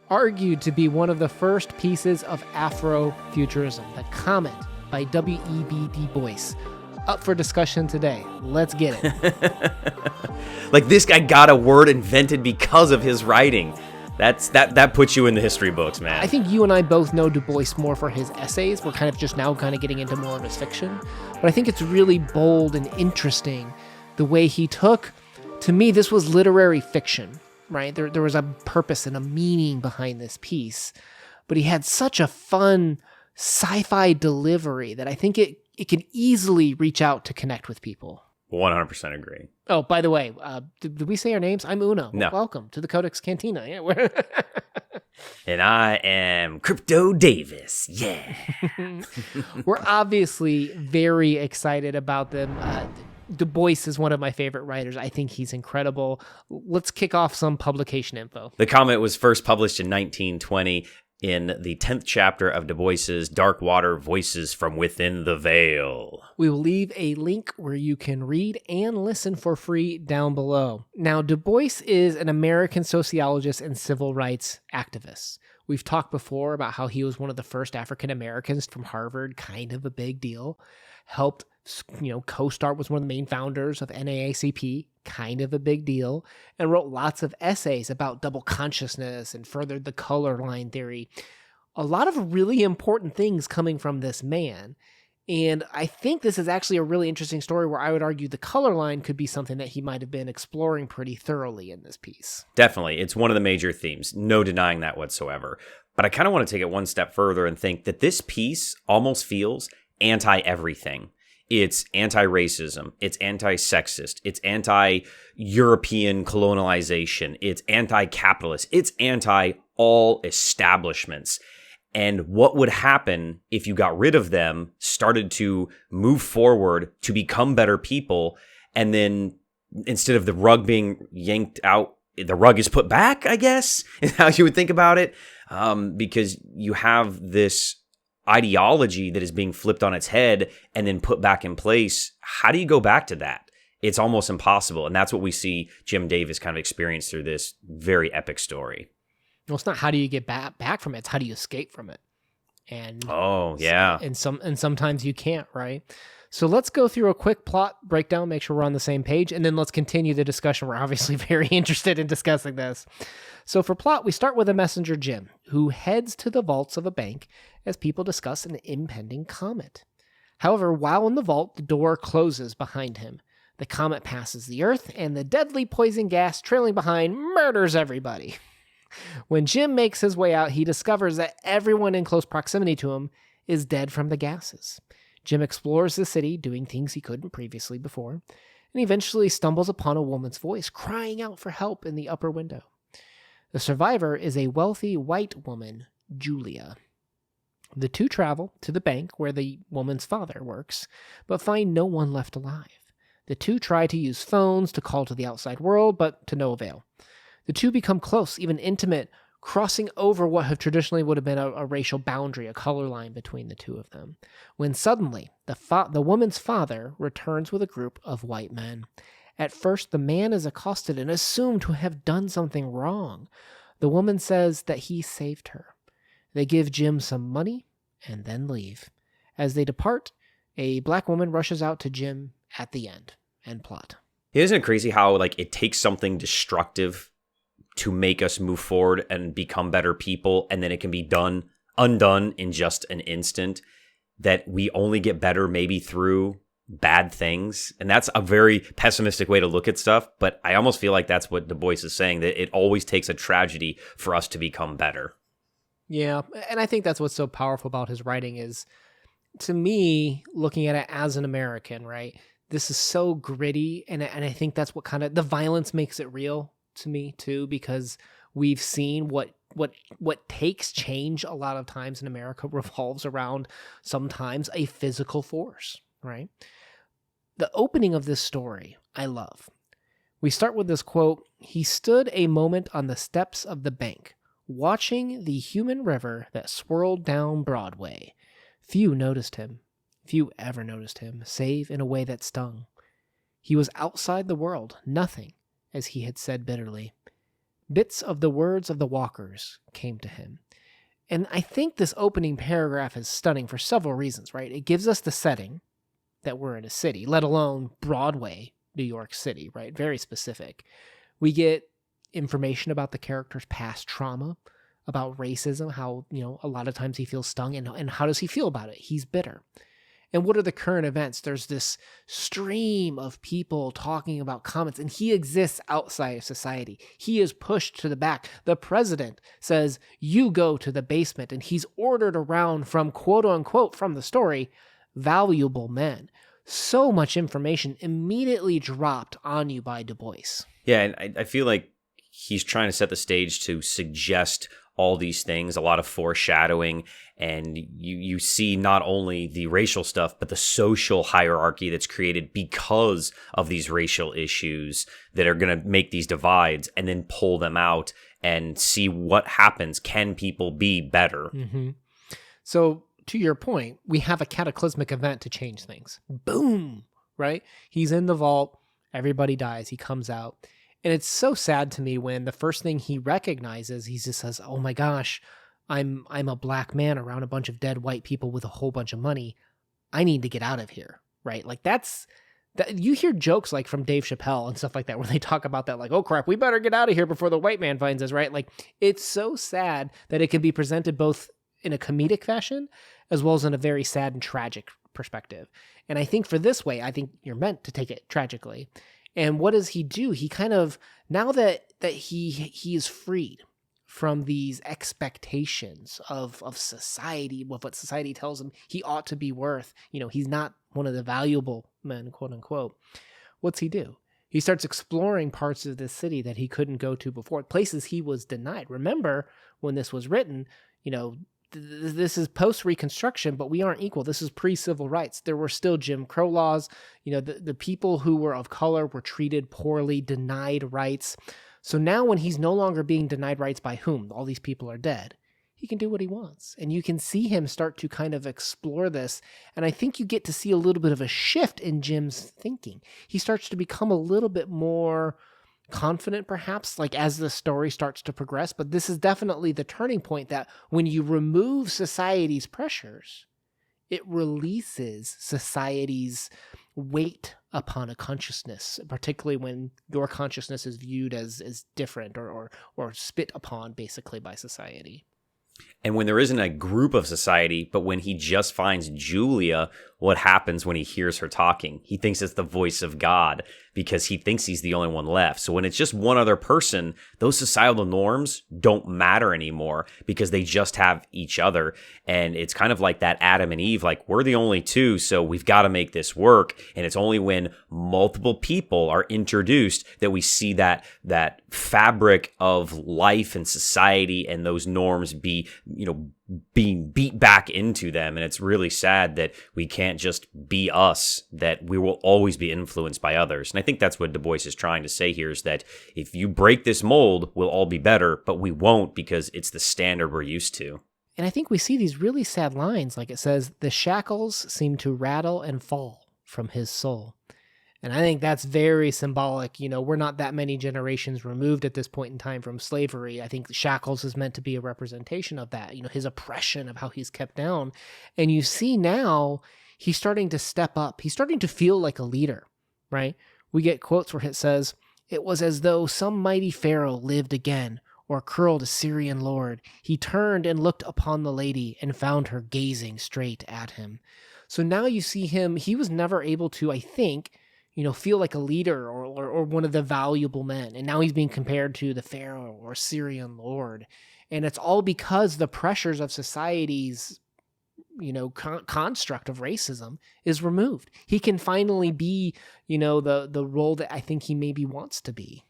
argued to be one of the first pieces of Afrofuturism, the Comet by W.E.B. DuBois. Up for discussion today. Let's get it. Like, this guy got a word invented because of his writing. That puts you in the history books, man. I think you and I both know DuBois more for his essays. We're kind of just now getting into more of his fiction. But I think it's really bold and interesting the way he took, to me, this was literary fiction, right? There was a purpose and a meaning behind this piece. But he had such a fun sci-fi delivery that I think it can easily reach out to connect with people. 100% agree. Oh, by the way, did we say our names? I'm Uno. No. Welcome to the CodeX Cantina. Yeah, And I am Crypto Davis. Yeah. we're obviously very excited about them. DuBois is one of my favorite writers. I think he's incredible. Let's kick off some publication info. The Comet was first published in 1920 in the 10th chapter of DuBois's Dark Water Voices from Within the Veil. We will leave a link where you can read and listen for free down below. Now, DuBois is an American sociologist and civil rights activist. We've talked before about how he was one of the first African Americans from Harvard, kind of a big deal. Helped, co-start, was one of the main founders of NAACP, kind of a big deal, and wrote lots of essays about double consciousness and furthered the color line theory. A lot of really important things coming from this man. And I think this is actually a really interesting story where I would argue the color line could be something that he might have been exploring pretty thoroughly in this piece. Definitely. It's one of the major themes. No denying that whatsoever. But I kind of want to take it one step further and think that this piece almost feels anti-everything. It's anti-racism, it's anti-sexist, it's anti-European colonialization, it's anti-capitalist, it's anti-all establishments. And what would happen if you got rid of them, started to move forward to become better people, and then instead of the rug being yanked out, the rug is put back, I guess, is how you would think about it, because you have this ideology that is being flipped on its head and then put back in place. How do you go back to that? It's almost impossible. And that's what we see Jim Davis kind of experience through this very epic story. Well, it's not how do you get back from it, it's how do you escape from it. And oh, yeah. And sometimes you can't, right? So let's go through a quick plot breakdown, make sure we're on the same page, and then let's continue the discussion. We're obviously very interested in discussing this. So for plot, we start with a messenger, Jim, who heads to the vaults of a bank as people discuss an impending comet. However, while in the vault, the door closes behind him. The comet passes the Earth, and the deadly poison gas trailing behind murders everybody. When Jim makes his way out, he discovers that everyone in close proximity to him is dead from the gases. Jim explores the city, doing things he couldn't previously before, and eventually stumbles upon a woman's voice crying out for help in the upper window. The survivor is a wealthy white woman, Julia. The two travel to the bank where the woman's father works, but find no one left alive. The two try to use phones to call to the outside world, but to no avail. The two become close, even intimate, crossing over what traditionally would have been a racial boundary, a color line between the two of them, when suddenly the woman's father returns with a group of white men. At first, the man is accosted and assumed to have done something wrong. The woman says that he saved her. They give Jim some money and then leave. As they depart, a black woman rushes out to Jim at the end. End plot. Isn't it crazy how it takes something destructive to make us move forward and become better people, and then it can be undone in just an instant, that we only get better maybe through bad things? And that's a very pessimistic way to look at stuff, but I almost feel like that's what DuBois is saying, that it always takes a tragedy for us to become better. Yeah, and I think that's what's so powerful about his writing is, to me, looking at it as an American, right, this is so gritty, and I think that's what kind of, the violence makes it real to me too, because we've seen what takes change a lot of times in America revolves around sometimes a physical force, right? The opening of this story, I love. We start with this quote: "He stood a moment on the steps of the bank, watching the human river that swirled down Broadway. Few noticed him. Few ever noticed him, save in a way that stung. He was outside the world, nothing, as he had said bitterly. Bits of the words of the walkers came to him. And I think this opening paragraph is stunning for several reasons, right? It gives us the setting that we're in a city, let alone Broadway, New York City, right? Very specific. We get information about the character's past trauma, about racism, how, a lot of times he feels stung, and how does he feel about it? He's bitter. And what are the current events? There's this stream of people talking about comets, and he exists outside of society. He is pushed to the back. The president says, you go to the basement, and he's ordered around from, quote unquote, from the story, valuable men. So much information immediately dropped on you by DuBois. Yeah, and I feel like he's trying to set the stage to suggest all these things, a lot of foreshadowing, and you see not only the racial stuff, but the social hierarchy that's created because of these racial issues that are going to make these divides, and then pull them out and see what happens. Can people be better? Mm-hmm. So, to your point, we have a cataclysmic event to change things. Boom! Right? He's in the vault. Everybody dies. He comes out. And it's so sad to me when the first thing he recognizes, he just says, oh my gosh, I'm a black man around a bunch of dead white people with a whole bunch of money. I need to get out of here, right? Like that. You hear jokes like from Dave Chappelle and stuff like that where they talk about that, like, oh crap, we better get out of here before the white man finds us, right? Like, it's so sad that it can be presented both in a comedic fashion as well as in a very sad and tragic perspective. And I think for this way, I think you're meant to take it tragically. And what does he do? He kind of, now that he is freed from these expectations of society, of what society tells him he ought to be worth, he's not one of the valuable men, quote unquote. What's he do? He starts exploring parts of the city that he couldn't go to before, places he was denied. Remember, when this was written, this is post-Reconstruction, but we aren't equal. This is pre-civil rights. There were still Jim Crow laws. The people who were of color were treated poorly, denied rights. So now when he's no longer being denied rights by whom? All these people are dead. He can do what he wants. And you can see him start to kind of explore this. And I think you get to see a little bit of a shift in Jim's thinking. He starts to become a little bit more confident, perhaps, like as the story starts to progress. But this is definitely the turning point that when you remove society's pressures, it releases society's weight upon a consciousness, particularly when your consciousness is viewed as different or spit upon basically by society. And when there isn't a group of society, but when he just finds Julia, what happens when he hears her talking? He thinks it's the voice of God because he thinks he's the only one left. So when it's just one other person, those societal norms don't matter anymore because they just have each other. And it's kind of like that Adam and Eve, like we're the only two, so we've got to make this work. And it's only when multiple people are introduced that we see that fabric of life and society and those norms being beat back into them. And it's really sad that we can't just be us, that we will always be influenced by others. And I think that's what DuBois is trying to say here, is that if you break this mold, we'll all be better, but we won't because it's the standard we're used to. And I think we see these really sad lines, like it says, the shackles seem to rattle and fall from his soul. And I think that's very symbolic. We're not that many generations removed at this point in time from slavery. I think the shackles is meant to be a representation of that, his oppression of how he's kept down. And you see now he's starting to step up. He's starting to feel like a leader, right? We get quotes where it says, it was as though some mighty pharaoh lived again, or curled Assyrian lord. He turned and looked upon the lady and found her gazing straight at him. So now you see him, he was never able to, I think, feel like a leader or one of the valuable men. And now he's being compared to the pharaoh or Syrian lord. And it's all because the pressures of society's, construct of racism is removed. He can finally be, the role that I think he maybe wants to be.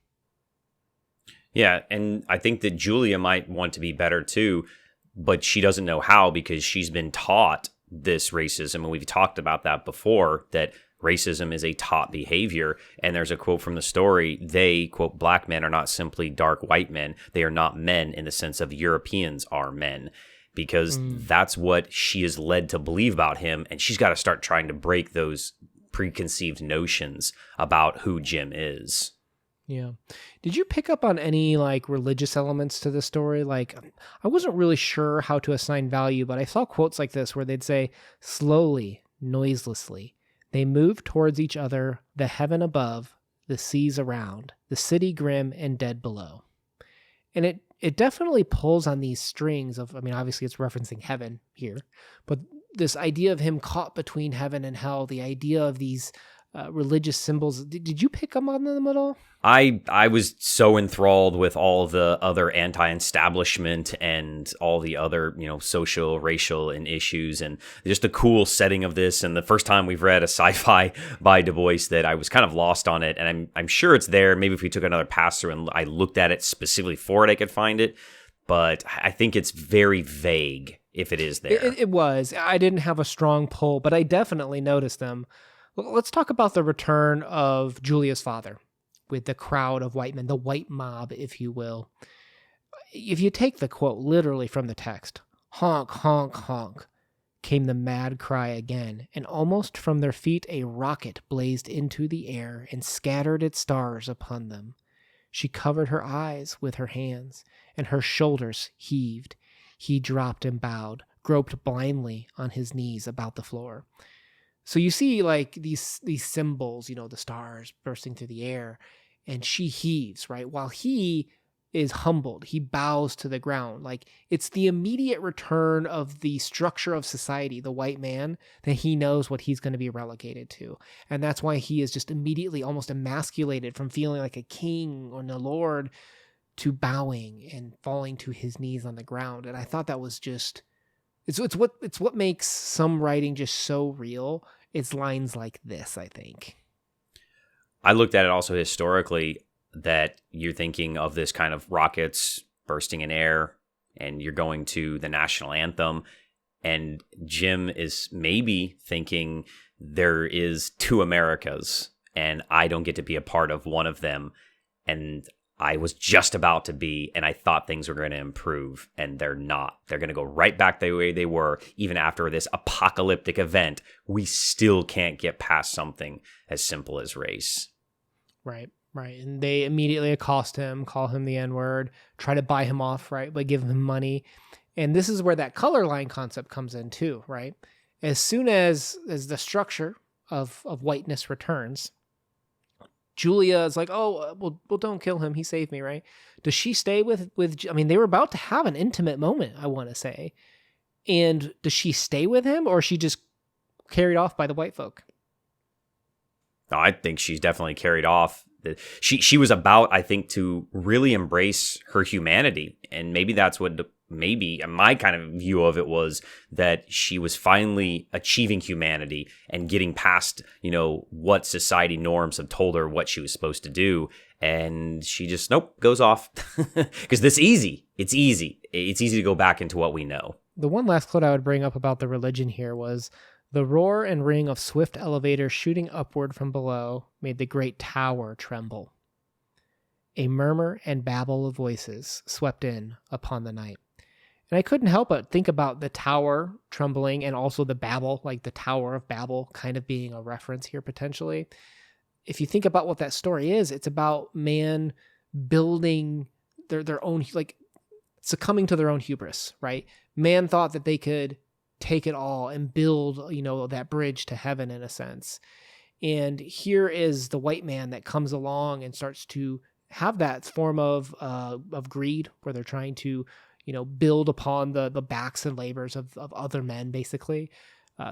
Yeah, and I think that Julia might want to be better too, but she doesn't know how because she's been taught this racism. And we've talked about that before, that racism is a taught behavior. And there's a quote from the story. They, quote, black men are not simply dark white men. They are not men in the sense of Europeans are men, because that's what she is led to believe about him. And she's got to start trying to break those preconceived notions about who Jim is. Yeah. Did you pick up on any like religious elements to the story? Like, I wasn't really sure how to assign value, but I saw quotes like this where they'd say, slowly, noiselessly, they moved towards each other, the heaven above, the seas around, the city grim and dead below. And it definitely pulls on these strings of, I mean, obviously it's referencing heaven here, but this idea of him caught between heaven and hell, the idea of these religious symbols. Did you pick up on them at all? I was so enthralled with all of the other anti-establishment and all the other, social, racial and issues, and just the cool setting of this. And the first time we've read a sci-fi by DuBois that I was kind of lost on it. And I'm sure it's there. Maybe if we took another pass through and I looked at it specifically for it, I could find it. But I think it's very vague if it is there. It was. I didn't have a strong pull, but I definitely noticed them. Let's talk about the return of Julia's father with the crowd of white men, the white mob, if you will. If you take the quote literally from the text, honk, honk, honk, came the mad cry again, and almost from their feet a rocket blazed into the air and scattered its stars upon them. She covered her eyes with her hands, and her shoulders heaved. He dropped and bowed, groped blindly on his knees about the floor. So you see like these symbols, the stars bursting through the air, and she heaves, right? While he is humbled, he bows to the ground. Like it's the immediate return of the structure of society, the white man, that he knows what he's going to be relegated to. And that's why he is just immediately almost emasculated from feeling like a king or a lord to bowing and falling to his knees on the ground. And I thought that was just, it's what makes some writing just so real. It's lines like this, I think. I looked at it also historically, that you're thinking of this kind of rockets bursting in air and you're going to the national anthem. And Jim is maybe thinking there is two Americas and I don't get to be a part of one of them. And I was just about to be, and I thought things were going to improve, and they're not. They're going to go right back the way they were. Even after this apocalyptic event, we still can't get past something as simple as race. Right. And they immediately accost him, call him the N-word, try to buy him off, right, by giving him money. And this is where that color line concept comes in too, right? As soon as the structure of whiteness returns, Julia is like, oh, well, don't kill him. He saved me, right? Does she stay with? I mean, they were about to have an intimate moment, I want to say. And does she stay with him, or is she just carried off by the white folk? No, I think she's definitely carried off. She was about, I think, to really embrace her humanity. And maybe that's what maybe my kind of view of it was, that she was finally achieving humanity and getting past, what society norms have told her what she was supposed to do. And she just, goes off. Because it's easy. It's easy to go back into what we know. The one last quote I would bring up about the religion here was, the roar and ring of swift elevators shooting upward from below made the great tower tremble. A murmur and babble of voices swept in upon the night. And I couldn't help but think about the tower trembling and also the Babel, like the Tower of Babel kind of being a reference here potentially. If you think about what that story is, it's about man building their own, like succumbing to their own hubris, right? Man thought that they could take it all and build, that bridge to heaven in a sense. And here is the white man that comes along and starts to have that form of greed, where they're trying to, build upon the backs and labors of other men, basically,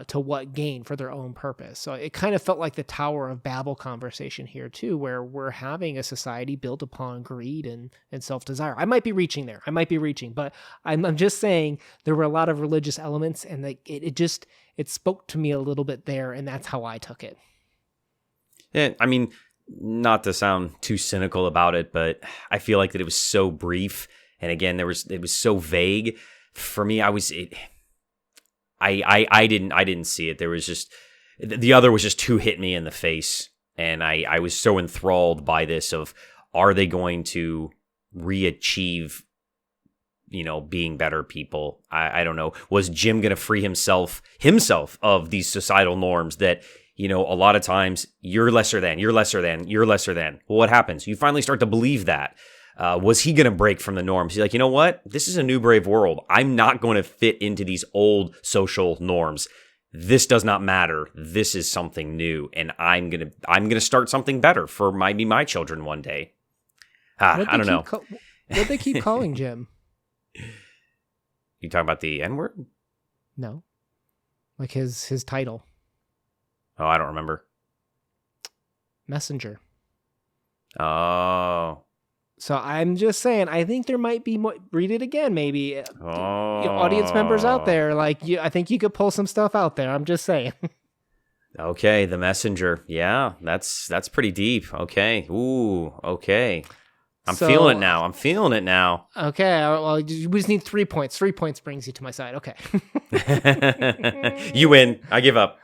to what gain for their own purpose. So it kind of felt like the Tower of Babel conversation here too, where we're having a society built upon greed and self-desire. I might be reaching there. But I'm just saying there were a lot of religious elements, and it spoke to me a little bit there, and that's how I took it. Yeah, I mean, not to sound too cynical about it, but I feel like that it was so brief, and again, it was so vague. For me, I didn't see it. There was just, the other was just too hit me in the face. And I was so enthralled by this of, are they going to re-achieve, being better people? I don't know. Was Jim going to free himself of these societal norms that a lot of times you're lesser than, you're lesser than, you're lesser than. Well, what happens? You finally start to believe that. Was he going to break from the norms? He's like, you know what? This is a new brave world. I'm not going to fit into these old social norms. This does not matter. This is something new, and I'm gonna start something better for maybe my children one day. I don't know. What'd they keep calling Jim? You talking about the N-word? No, like his title. Oh, I don't remember. Messenger. Oh. So I'm just saying, I think there might be more. Read it again, maybe. Oh. Audience members out there, I think you could pull some stuff out there. I'm just saying. Okay, the messenger. Yeah, that's pretty deep. Okay. Ooh. Okay. I'm feeling it now. Okay. Well, we just need 3 points. 3 points brings you to my side. Okay. You win. I give up.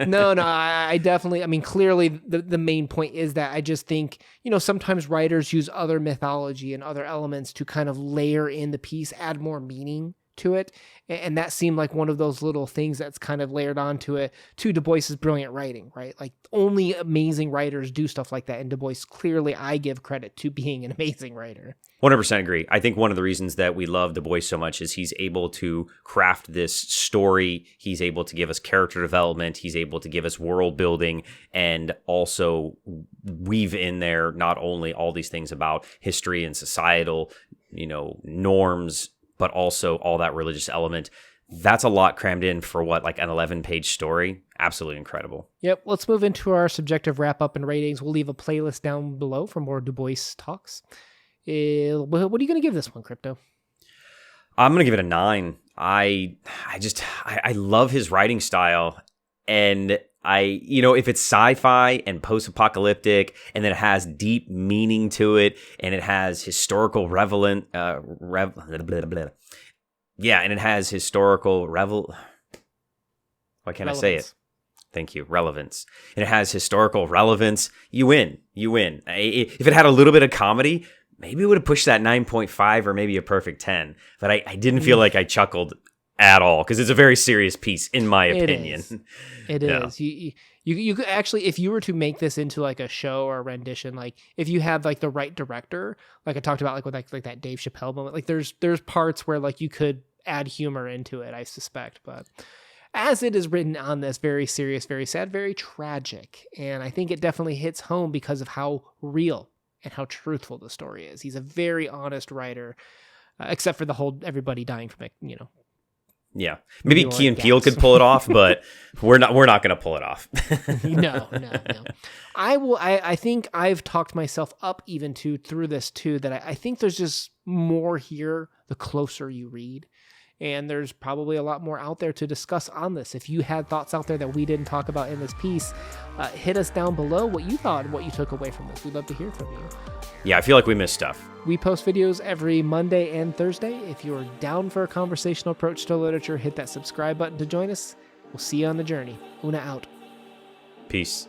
No, I definitely, clearly the main point is that I just think, sometimes writers use other mythology and other elements to kind of layer in the piece, add more meaning to it. And that seemed like one of those little things that's kind of layered onto it, to DuBois's brilliant writing, right? Like only amazing writers do stuff like that. And DuBois, clearly I give credit to being an amazing writer. 100% agree. I think one of the reasons that we love DuBois so much is he's able to craft this story. He's able to give us character development. He's able to give us world building and also weave in there not only all these things about history and societal, norms, but also all that religious element. That's a lot crammed in for like an 11-page story. Absolutely incredible. Yep. Let's move into our subjective wrap-up and ratings. We'll leave a playlist down below for more DuBois talks. What are you going to give this one, Crypto? I'm going to give it a 9. I love his writing style. And if it's sci-fi and post-apocalyptic, and then it has deep meaning to it, and it has historical and it has historical why can't I say it? Thank you. Relevance. And it has historical relevance. You win. If it had a little bit of comedy, maybe it would have pushed that 9.5 or maybe a perfect 10. But I didn't feel like I chuckled at all, because it's a very serious piece, in my opinion. It is. You could actually, if you were to make this into like a show or a rendition, like if you had like the right director, like I talked about, like with like that Dave Chappelle moment, like there's parts where like you could add humor into it, I suspect. But as it is written on this, very serious, very sad, very tragic, and I think it definitely hits home because of how real and how truthful the story is. He's a very honest writer, except for the whole everybody dying from it, Yeah, maybe Key and Peele could pull it off, but we're not going to pull it off. No. I think I've talked myself up even through this too, that I think there's just more here the closer you read. And there's probably a lot more out there to discuss on this. If you had thoughts out there that we didn't talk about in this piece, hit us down below what you thought and what you took away from this. We'd love to hear from you. Yeah, I feel like we missed stuff. We post videos every Monday and Thursday. If you're down for a conversational approach to literature, hit that subscribe button to join us. We'll see you on the journey. Una out. Peace.